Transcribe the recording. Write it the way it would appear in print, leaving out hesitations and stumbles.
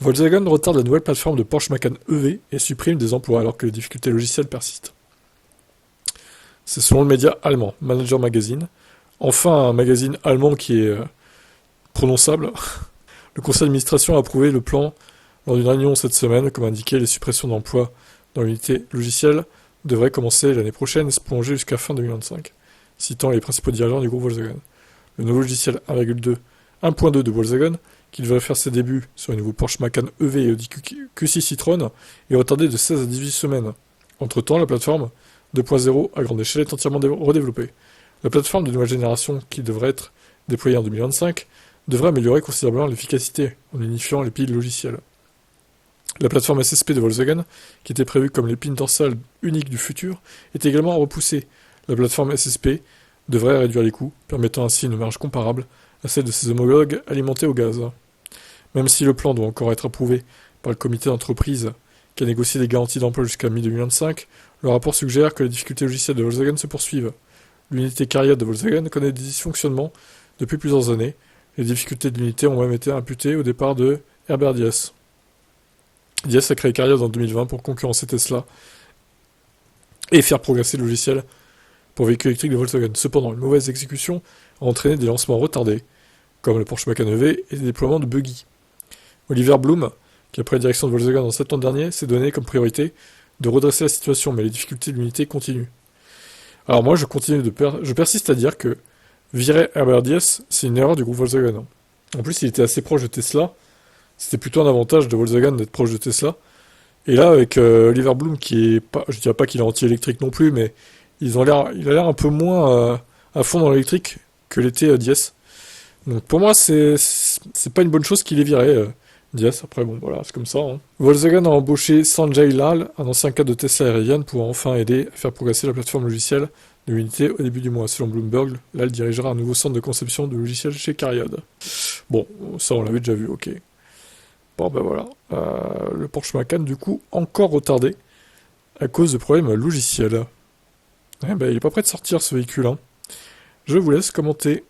Volkswagen retarde la nouvelle plateforme de Porsche Macan EV et supprime des emplois alors que les difficultés logicielles persistent. C'est selon le média allemand Manager Magazine. Enfin, un magazine allemand qui est prononçable. Le conseil d'administration a approuvé le plan lors d'une réunion cette semaine. Comme indiqué, les suppressions d'emplois dans l'unité logicielle devraient commencer l'année prochaine et se prolonger jusqu'à fin 2025, citant les principaux dirigeants du groupe Volkswagen. Le nouveau logiciel 1.2 de Volkswagen, qui devrait faire ses débuts sur les nouveaux Porsche Macan EV et Audi Q6 Citroën, est retardé de 16 à 18 semaines. Entre-temps, la plateforme 2.0 à grande échelle est entièrement redéveloppée. La plateforme de nouvelle génération, qui devrait être déployée en 2025, devrait améliorer considérablement l'efficacité en unifiant les piles logicielles. La plateforme SSP de Volkswagen, qui était prévue comme l'épine dorsale unique du futur, est également repoussée. La plateforme SSP devrait réduire les coûts, permettant ainsi une marge comparable à celle de ses homologues alimentés au gaz. Même si le plan doit encore être approuvé par le comité d'entreprise qui a négocié des garanties d'emploi jusqu'à mi-2025, le rapport suggère que les difficultés logicielles de Volkswagen se poursuivent. L'unité Cariad de Volkswagen connaît des dysfonctionnements depuis plusieurs années. Les difficultés de l'unité ont même été imputées au départ de Herbert Diess. Diess a créé Cariad en 2020 pour concurrencer Tesla et faire progresser le logiciel pour véhicules électriques de Volkswagen. Cependant, une mauvaise exécution a entraîné des lancements retardés, comme le Porsche Macan EV et des déploiements de buggy. Oliver Blume, qui a pris la direction de Volkswagen en septembre dernier, s'est donné comme priorité de redresser la situation, mais les difficultés de l'unité continuent. Alors moi, je persiste à dire que virer Herbert Diess, c'est une erreur du groupe Volkswagen. En plus, il était assez proche de Tesla. C'était plutôt un avantage de Volkswagen d'être proche de Tesla. Et là, avec Oliver Blume, qui est pas, je dirais pas qu'il est anti-électrique non plus, mais il a l'air un peu moins à fond dans l'électrique que l'était Diess. Donc pour moi, c'est pas une bonne chose qu'il ait viré Diess. Après, bon, voilà, c'est comme ça. Hein. Volkswagen a embauché Sanjay Lal, un ancien cadre de Tesla et Rivian, pour enfin aider à faire progresser la plateforme logicielle de l'unité au début du mois. Selon Bloomberg, Lal dirigera un nouveau centre de conception de logiciels chez Cariad. Bon, ça on l'avait déjà vu, ok. Bon, ben voilà. Le Porsche Macan, du coup, encore retardé à cause de problèmes logiciels. Eh ben, il est pas prêt de sortir ce véhicule. Hein. Je vous laisse commenter.